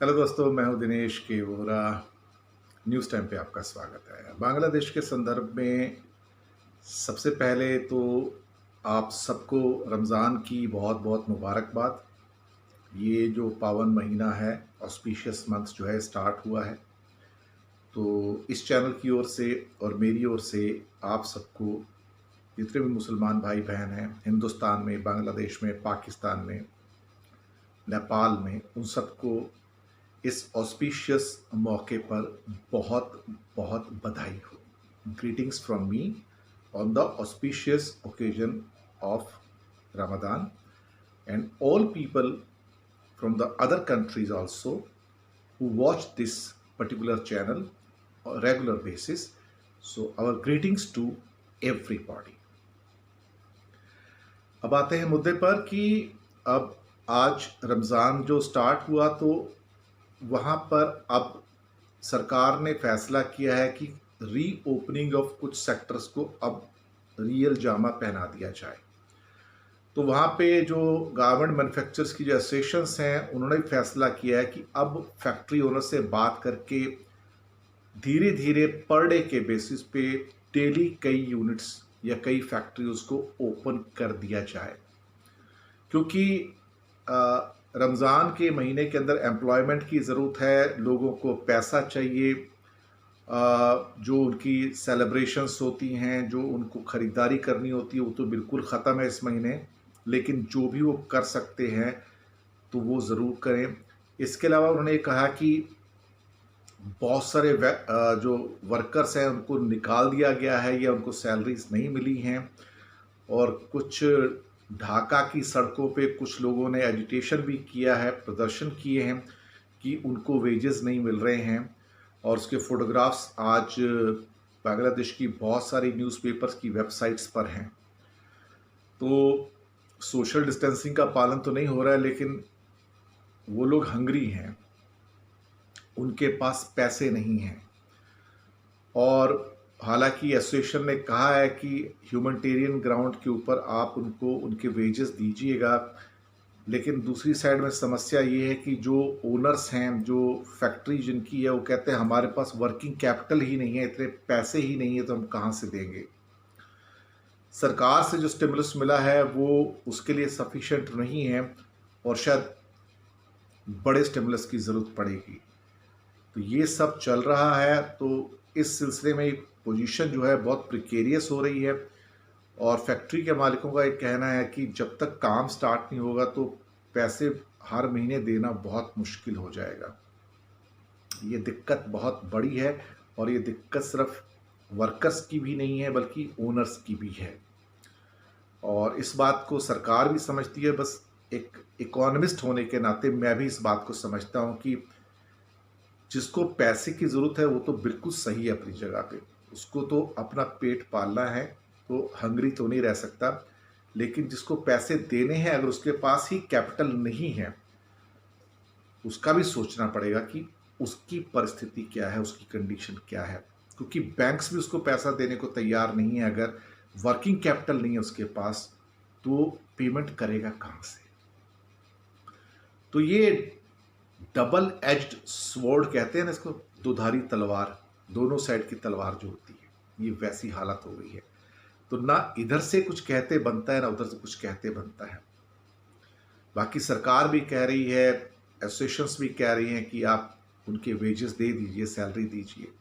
Hello दोस्तों, मैं हूं दिनेश के वोरा। न्यूज़ टाइम पे आपका स्वागत है। बांग्लादेश के संदर्भ में सबसे पहले तो आप सबको रमज़ान की बहुत बहुत मुबारकबाद। ये जो पावन महीना है, ऑस्पिशियस मंथ जो है स्टार्ट हुआ है, तो इस चैनल की ओर से और मेरी ओर से आप सबको, जितने भी मुसलमान भाई बहन हैं हिंदुस्तान में, बांग्लादेश में, पाकिस्तान में, नेपाल में, उन सबको इस ऑस्पिशियस मौके पर बहुत बहुत बधाई हो। Greetings from me on the auspicious occasion of Ramadan, and all people from the other countries also who watch this particular channel on a regular basis. So our greetings to everybody. अब आते हैं मुद्दे पर कि अब आज रमज़ान जो start हुआ, तो वहाँ पर अब सरकार ने फैसला किया है कि रीओपनिंग ऑफ कुछ सेक्टर्स को अब रियल जामा पहना दिया जाए। तो वहाँ पे जो गारमेंट मैन्युफैक्चरर्स की जो एसोसिएशंस हैं, उन्होंने फैसला किया है कि अब फैक्ट्री ओनर से बात करके धीरे धीरे पर डे के बेसिस पे डेली कई यूनिट्स या कई फैक्ट्रीज को ओपन कर दिया जाए, क्योंकि रमज़ान के महीने के अंदर एम्प्लॉयमेंट की ज़रूरत है, लोगों को पैसा चाहिए। जो उनकी सेलिब्रेशंस होती हैं, जो उनको ख़रीदारी करनी होती है, वो तो बिल्कुल ख़त्म है इस महीने, लेकिन जो भी वो कर सकते हैं तो वो ज़रूर करें। इसके अलावा उन्होंने कहा कि बहुत सारे जो वर्कर्स हैं उनको निकाल दिया गया है या उनको सैलरीज नहीं मिली हैं, और कुछ ढाका की सड़कों पे कुछ लोगों ने एजिटेशन भी किया है, प्रदर्शन किए हैं कि उनको वेजेस नहीं मिल रहे हैं, और उसके फोटोग्राफ्स आज बांग्लादेश की बहुत सारी न्यूज़पेपर्स की वेबसाइट्स पर हैं। तो सोशल डिस्टेंसिंग का पालन तो नहीं हो रहा है, लेकिन वो लोग हंग्री हैं, उनके पास पैसे नहीं हैं। और हालांकि एसोसिएशन ने कहा है कि ह्यूमैनिटेरियन ग्राउंड के ऊपर आप उनको उनके वेजेस दीजिएगा, लेकिन दूसरी साइड में समस्या ये है कि जो ओनर्स हैं, जो फैक्ट्री जिनकी है, वो कहते हैं हमारे पास वर्किंग कैपिटल ही नहीं है, इतने पैसे ही नहीं है, तो हम कहाँ से देंगे। सरकार से जो स्टिमुलस मिला है वो उसके लिए सफिशिएंट नहीं है, और शायद बड़े स्टिमुलस की ज़रूरत पड़ेगी। तो ये सब चल रहा है। तो इस सिलसिले में पोजीशन जो है बहुत प्रिकेरियस हो रही है, और फैक्ट्री के मालिकों का एक कहना है कि जब तक काम स्टार्ट नहीं होगा तो पैसे हर महीने देना बहुत मुश्किल हो जाएगा। ये दिक्कत बहुत बड़ी है, और ये दिक्कत सिर्फ वर्कर्स की भी नहीं है बल्कि ओनर्स की भी है, और इस बात को सरकार भी समझती है। बस एक इकोनॉमिस्ट होने के नाते मैं भी इस बात को समझता हूँ कि जिसको पैसे की ज़रूरत है वो तो बिल्कुल सही है अपनी जगह पे, उसको तो अपना पेट पालना है, तो हंगरी तो नहीं रह सकता। लेकिन जिसको पैसे देने हैं, अगर उसके पास ही कैपिटल नहीं है, उसका भी सोचना पड़ेगा कि उसकी परिस्थिति क्या है, उसकी कंडीशन क्या है, क्योंकि बैंक्स भी उसको पैसा देने को तैयार नहीं है। अगर वर्किंग कैपिटल नहीं है उसके पास, तो पेमेंट करेगा कहाँ से। तो ये डबल एज्ड स्वॉर्ड कहते हैं ना इसको, दुधारी तलवार, दोनों साइड की तलवार जो होती है, ये वैसी हालत हो गई है। तो ना इधर से कुछ कहते बनता है, ना उधर से कुछ कहते बनता है। बाकी सरकार भी कह रही है, एसोसिएशंस भी कह रही हैं कि आप उनके वेजेस दे दीजिए, सैलरी दीजिए,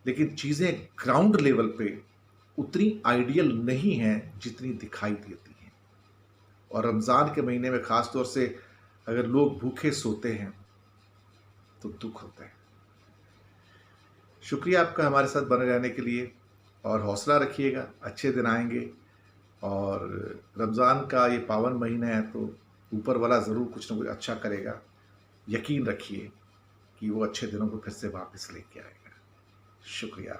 लेकिन चीज़ें ग्राउंड लेवल पे उतनी आइडियल नहीं हैं जितनी दिखाई देती हैं। और रमज़ान के महीने में ख़ास तौर से अगर लोग भूखे सोते हैं तो दुख होता है। शुक्रिया आपका हमारे साथ बने रहने के लिए, और हौसला रखिएगा, अच्छे दिन आएंगे। और रमज़ान का ये पावन महीना है, तो ऊपर वाला ज़रूर कुछ ना कुछ अच्छा करेगा। यकीन रखिए कि वो अच्छे दिनों को फिर से वापस लेके आएगा। शुक्रिया।